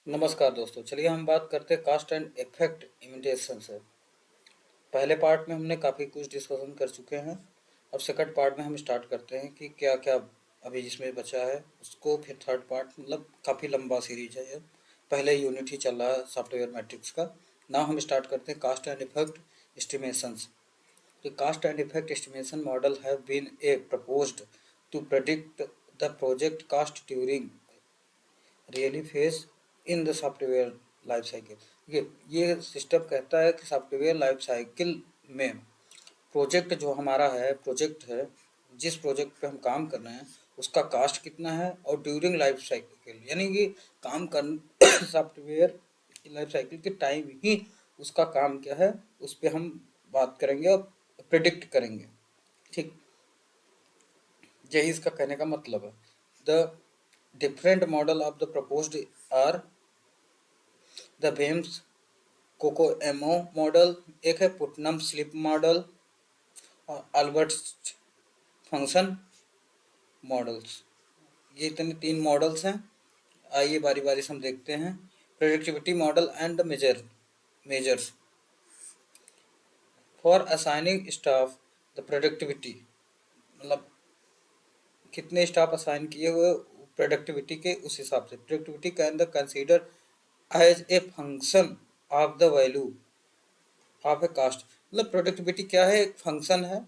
नमस्कार दोस्तों, चलिए हम बात करते हैं कास्ट एंड इफेक्ट इमिटेशन से। पहले पार्ट में हमने काफ़ी कुछ डिस्कशन कर चुके हैं। अब सेकंड पार्ट में हम स्टार्ट करते हैं कि क्या क्या अभी जिसमें बचा है उसको, फिर थर्ड पार्ट, मतलब काफ़ी लंबा सीरीज है ये। पहले यूनिट ही चल रहा है सॉफ्टवेयर मैट्रिक्स का। नाउ हम स्टार्ट करते हैं cost and effect estimations. The cost and effect estimation model have been proposed to predict the project cost during really face in the software life cycle. ये system कहता है कि software life cycle में project जो हमारा है, project है, जिस प्रोजेक्ट पे हम काम कर रहे हैं उसका कास्ट कितना है, और ड्यूरिंग लाइफ साइकिल यानी कि काम कर सॉफ्टवेयर लाइफ साइकिल के टाइम ही उसका काम क्या है, उस पर हम बात करेंगे और प्रिडिक्ट करेंगे। ठीक, यही इसका कहने का मतलब है। The different model of the proposed are the Boehm's COCOMO model, एक है पुटनम स्लिप मॉडल और अल्बर्ट फंक्शन मॉडल्स। ये इतने तीन मॉडल्स हैं। आइए बारी बारी से हम देखते हैं। Productivity model and measures for assigning staff. The productivity मतलब कितने स्टाफ असाइन किए हुए प्रोडक्टिविटी के, उस हिसाब से productivity can the consider as a function of the value of a cost. मतलब प्रोडक्टिविटी क्या है, एक फंक्शन है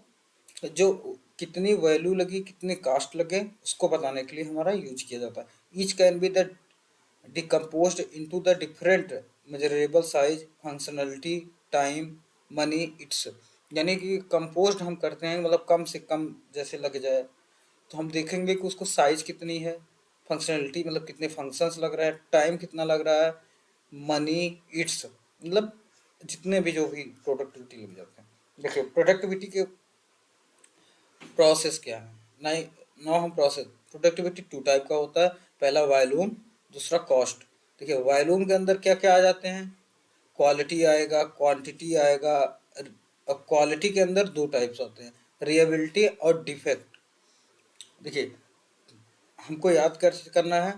जो कितनी वैल्यू लगी, कितनी कास्ट लगे, उसको बताने के लिए हमारा यूज किया जाता है। Each can be the decomposed into the different measurable size, functionality, time, money, it's. यानी कि कंपोज्ड हम करते हैं, मतलब कम से कम जैसे लग जाए तो हम देखेंगे कि उसको साइज कितनी है, फंक्शनलिटी मतलब कितने फंक्शंस लग रहा है, टाइम कितना लग रहा है, मनी, इट्स मतलब जितने भी जो भी प्रोडक्टिविटी लग जाते हैं। देखिए प्रोडक्टिविटी के प्रोसेस क्या है। नहीं, नो हम प्रोसेस प्रोडक्टिविटी टू टाइप का होता है। पहला वॉल्यूम, दूसरा कॉस्ट। देखिए वॉल्यूम के अंदर क्या क्या आ जाते हैं, क्वालिटी आएगा, क्वांटिटी आएगा। अब क्वालिटी के अंदर दो टाइप्स होते हैं, रिएबिलिटी और डिफेक्ट। देखिए हमको याद करना है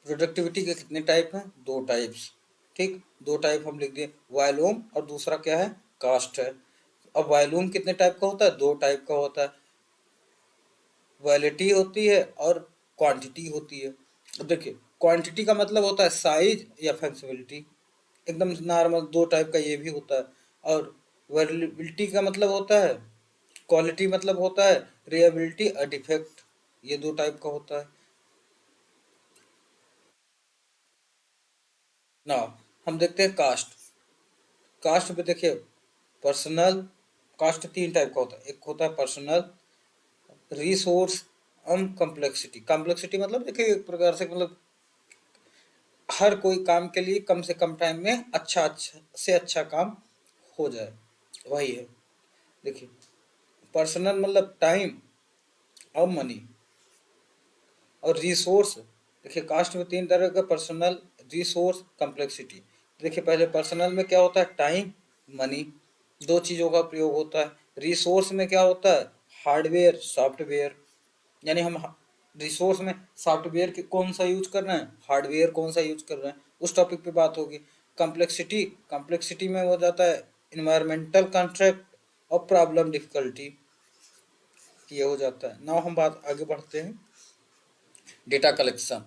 प्रोडक्टिविटी के कितने टाइप हैं, दो टाइप्स। ठीक, दो टाइप हम लिख दिए, वॉल्यूम और दूसरा क्या है, कास्ट है। अब वॉल्यूम कितने टाइप का होता है, दो टाइप का होता है, क्वालिटी होती है और क्वांटिटी होती है। अब देखिए क्वांटिटी का मतलब होता है साइज या फ्लेक्सिबिलिटी, एकदम नॉर्मल दो टाइप का ये भी होता है। और वेरिएबिलिटी का मतलब होता है, क्वालिटी मतलब होता है रिएबिलिटी और डिफेक्ट, ये दो टाइप का होता है ना। हम देखते हैं कास्ट। कास्ट में देखिए पर्सनल कास्ट तीन टाइप का होता है, एक होता है पर्सनल, रिसोर्स, कम्प्लेक्सिटी। कम्प्लेक्सिटी मतलब देखिए एक प्रकार से मतलब हर कोई काम के लिए कम से कम टाइम में अच्छा से अच्छा काम हो जाए, वही है। देखिए पर्सनल मतलब टाइम और मनी, और रिसोर्स। देखिए कास्ट में तीन तरह का, पर्सनल, रिसोर्स, कम्प्लेक्सिटी। देखिए पहले पर्सनल में क्या होता है, टाइम, मनी, दो चीज़ों का प्रयोग होता है। रिसोर्स में क्या होता है, हार्डवेयर, सॉफ्टवेयर। यानी हम रिसोर्स में सॉफ्टवेयर के कौन सा यूज कर रहे हैं, हार्डवेयर कौन सा यूज कर रहे हैं, उस टॉपिक पे बात होगी। कम्प्लेक्सिटी, कम्प्लेक्सिटी में हो जाता है इन्वायरमेंटल कॉन्ट्रैक्ट और प्रॉब्लम डिफिकल्टी, ये हो जाता है। नाउ हम बात आगे बढ़ते हैं डेटा कलेक्शन।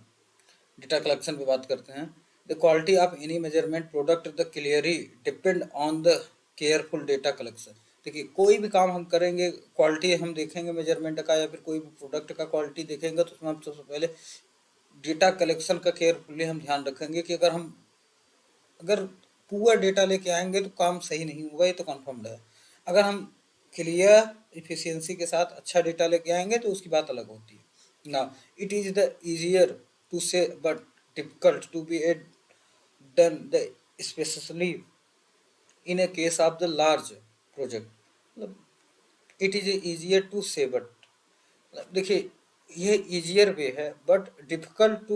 डेटा कलेक्शन पे बात करते हैं। The quality of any measurement product the clearly depend on the careful data collection. देखिए कोई भी काम हम करेंगे, क्वालिटी हम देखेंगे मेजरमेंट का या फिर कोई भी प्रोडक्ट का क्वालिटी देखेंगे, तो उसमें हम सबसे पहले डेटा कलेक्शन का केयरफुली हम ध्यान रखेंगे कि अगर पुअर डेटा लेके आएंगे तो काम सही नहीं होगा, ये तो कन्फर्म्ड है। अगर हम क्लियर इफिशियंसी के साथ अच्छा डेटा लेके आएंगे तो उसकी बात अलग होती है ना। It is the easier to say but difficult to be done the specially in a case of the large project. मतलब it is easier to say but, देखिए ये इजियर वे है, but difficult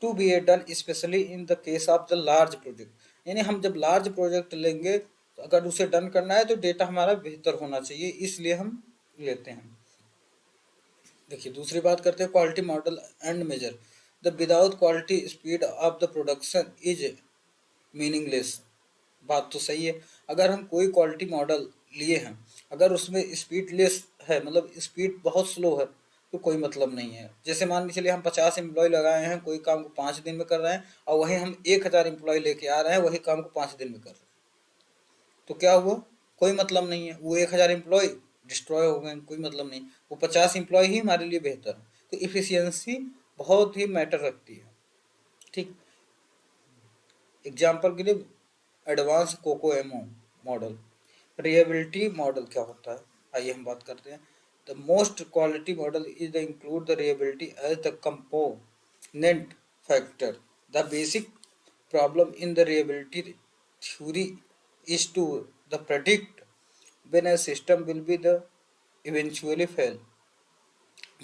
to be done specially in the case of the large project. यानी हम जब large project लेंगे तो अगर उसे डन करना है तो डेटा हमारा बेहतर होना चाहिए, इसलिए हम लेते हैं। देखिए दूसरी बात करते हैं quality model and measure. The without quality speed of the production is meaningless. बात तो सही है। अगर हम कोई क्वालिटी मॉडल लिए हैं, अगर उसमें स्पीड लेस है, मतलब स्पीड बहुत स्लो है, तो कोई मतलब नहीं है। जैसे मान के चलिए हम 50 एम्प्लॉय लगाए हैं, कोई काम को 5 दिन में कर रहे हैं, और वहीं हम 1000 एम्प्लॉय लेके आ रहे हैं, वही काम को 5 दिन में कर रहे हैं, तो क्या हुआ? कोई मतलब नहीं है। वो 1000 एम्प्लॉय डिस्ट्रॉय हो गए, कोई मतलब नहीं। वो 50 एम्प्लॉय ही हमारे लिए बेहतर है। तो इफिशियंसी बहुत ही मैटर रखती है। ठीक, एग्जाम्पल के लिए advance COCOMO model. Reliability model क्या होता है, आइए हम बात करते हैं। The most quality model is the include the reliability as the component factor. The basic problem in the reliability theory is to the predict when a system will be the eventually fail.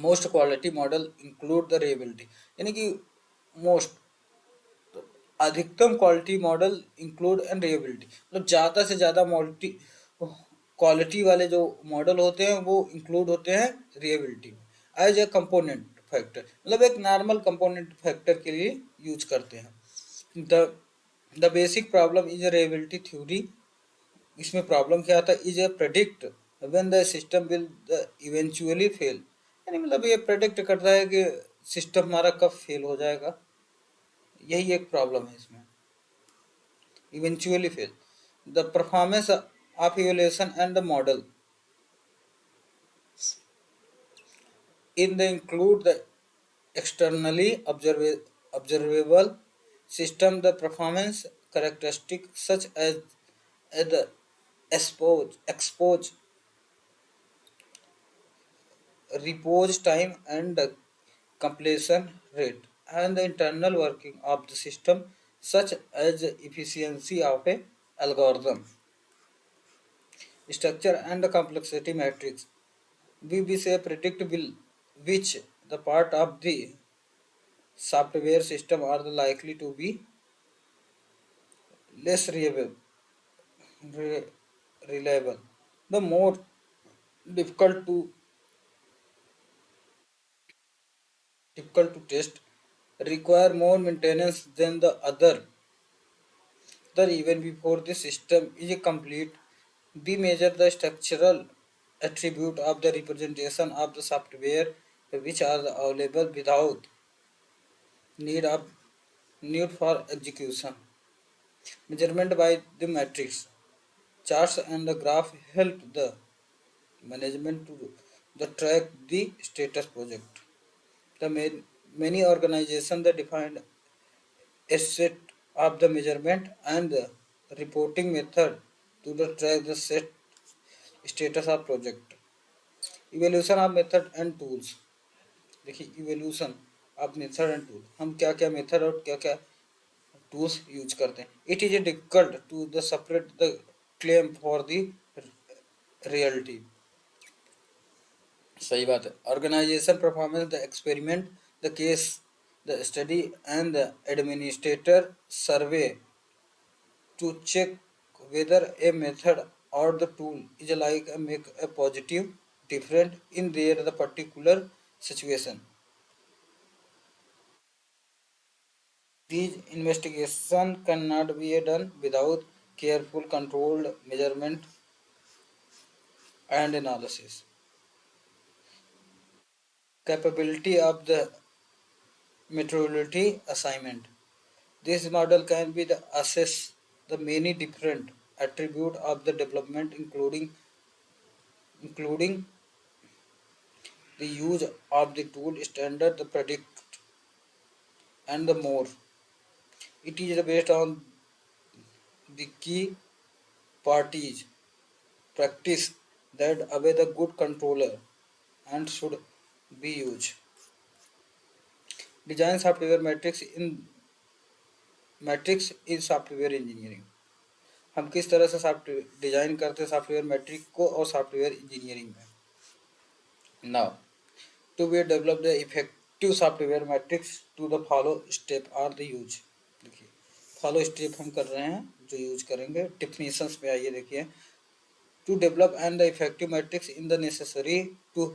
Most quality model include the reliability, यानी कि most अधिकतम quality model include and रिएबिलिटी, मतलब ज़्यादा से ज़्यादा मॉलिटी quality वाले जो model होते हैं वो इंक्लूड होते हैं रिएबिलिटी में एज ए कंपोनेंट फैक्टर, मतलब एक नॉर्मल कंपोनेंट फैक्टर के लिए यूज करते हैं। The basic problem is reliability theory. इसमें प्रॉब्लम क्या आता है? Is a predict when the system will eventually fail, यानी मतलब ये प्रेडिक्ट करता है कि सिस्टम हमारा कब फेल हो जाएगा। यही एक प्रॉब्लम है इसमें, eventually fail. The performance of evaluation and the model in the include the externally observable system, the performance characteristics such as the expose, repose time, and the completion rate, and the internal working of the system such as efficiency of a algorithm, structure and the complexity matrix. We say predict will which the part of the software system are the likely to be less reliable. The more difficult to test, require more maintenance than the other. The even before the system is complete, we measure the structural attribute of the representation of the software which are available without need of need for execution. Measurement by the matrix. Charts and the graph help the management to the track the status project. The many organizations that define a set of the measurement and the reporting method to the track the set status of project. Evaluation of method and tools. देखिए evolution of method and tool, हम क्या क्या method और क्या क्या tools use करते हैं। It is difficult to the separate the claim for the reality. सही बात है। Organisation performance the experiment the case the study and the administrator survey to check whether a method or the tool is like a make a positive difference in their the particular situation. These investigation cannot be done without careful controlled measurement and analysis. Capability of the methodology assignment. This model can be the assess the many different attributes of the development including the use of the tool standard the predict and the more. It is based on the key parties practice that away the good controller and should be used. Design software metrics in matrix is software engineering. हम किस तरह से software design करते हैं software metric को और software engineering में। Now to be develop the effective software metrics to the follow step are the use. देखिए फॉलो स्टेप हम कर रहे हैं जो यूज करेंगे। डिफिनीशंस पे आइए देखिए। To develop and the effective metrics in the necessary to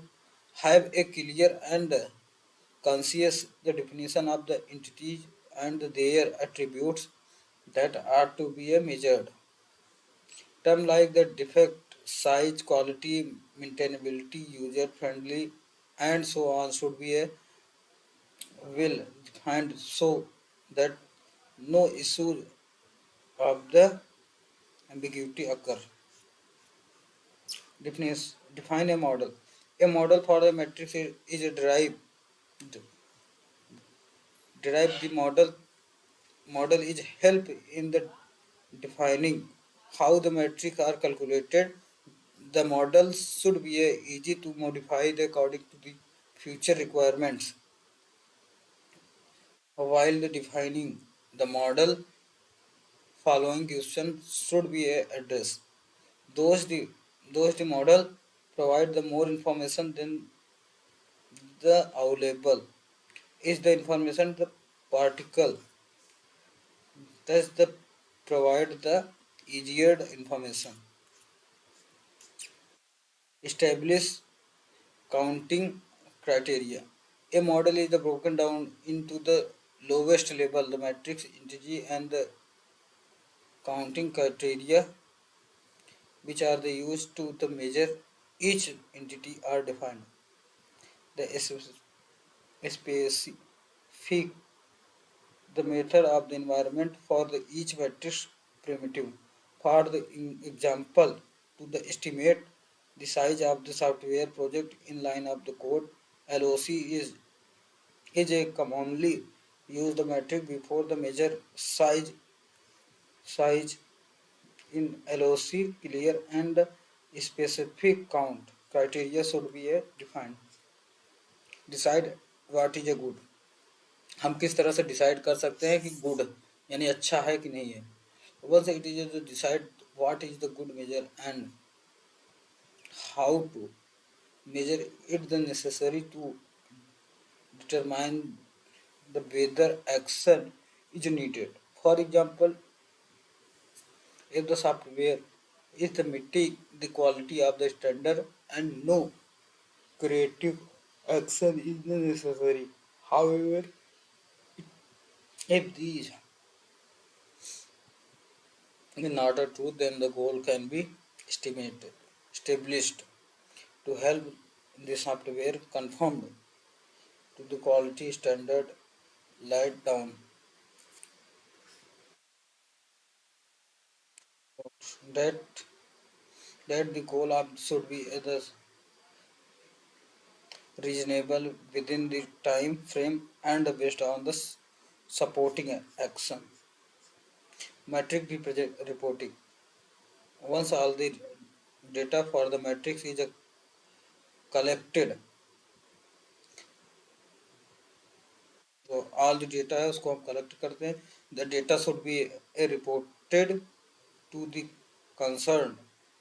have a clear and conscious the definition of the entities and their attributes that are to be measured. Terms like the defect, size, quality, maintainability, user friendly, and so on should be a well defined so that no issue of the ambiguity occur. Define a model. A model for the matrix is a derive the model is help in the defining how the metrics are calculated. The model should be easy to modify according to the future requirements. While defining the model, following questions should be addressed. Those the those the model provide the more information than the available. Is the information the particle? Thus the provide the easier information. Establish counting criteria. A model is broken down into the lowest level, the matrix integer and the counting criteria, which are the used to the measure each entity are defined. The specific the method of the environment for the each matrix primitive. For the example, to the estimate the size of the software project in line of the code, LOC is a commonly used metric before the measure size in LOC clear and specific count criteria should be defined. Decide what is a good. हम किस तरह से decide कर सकते हैं कि good यानी अच्छा है कि नहीं है. Once it is to decide what is the good measure and how to measure it the necessary to determine the whether action is needed. For example, if the software is the meeting the quality of the standard and no creative action is necessary. However, if these is not a truth, then the goal can be estimated, established to help the software conform to the quality standard laid down. That that the goal of should be either reasonable within the time frame and based on the supporting action. Metric reporting. Once all the data for the matrix is collected, तो all the data है उसको हम collect करते हैं. The data should be reported to the concerned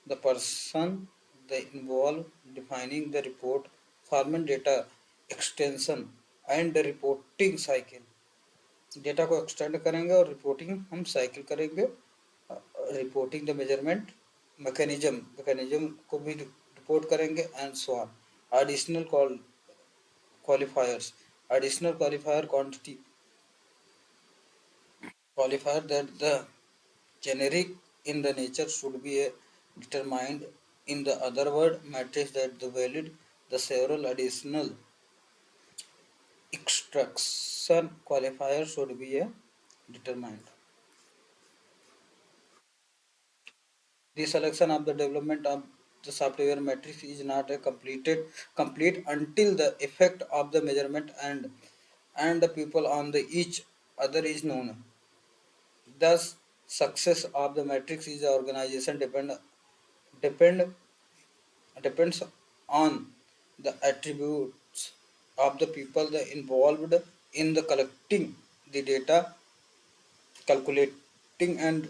the person the involved defining the report format data extension and the reporting cycle. Data को extend करेंगे और reporting हम साइकिल करेंगे. रिपोर्टिंग द मेजरमेंट मैकेनिज्म को भी report करेंगे and so on. Additional qualifiers. Additional qualifier quantity qualifier that the generic in the nature should be determined. In the other word, matrix that the valid the several additional extraction qualifier should be determined. The selection of the development of the software matrix is not a complete until the effect of the measurement and the people on the each other is known. Thus, success of the matrix is organization depend depends on the attributes of the people the involved in the collecting the data, calculating and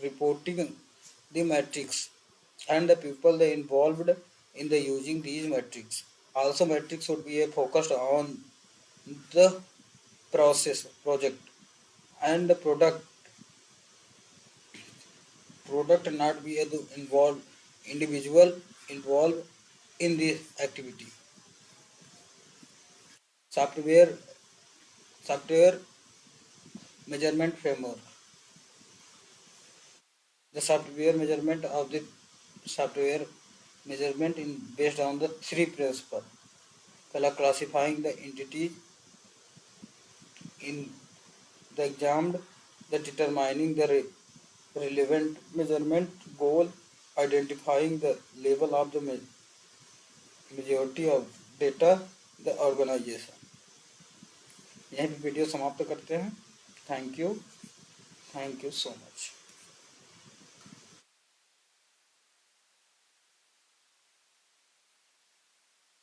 reporting the matrix, and the people the involved in the using these metrics. Also, metrics should be focused on the process, project, and the product not be able to involve individual involved in this activity. Software software measurement framework. The software measurement of the software measurement in based on the three principles. पहला classifying the entities in the examined, the determining the relevant measurement goal, identifying the level of the majority of data, the organization. यहीं पे video समाप्त करते हैं. Thank you so much.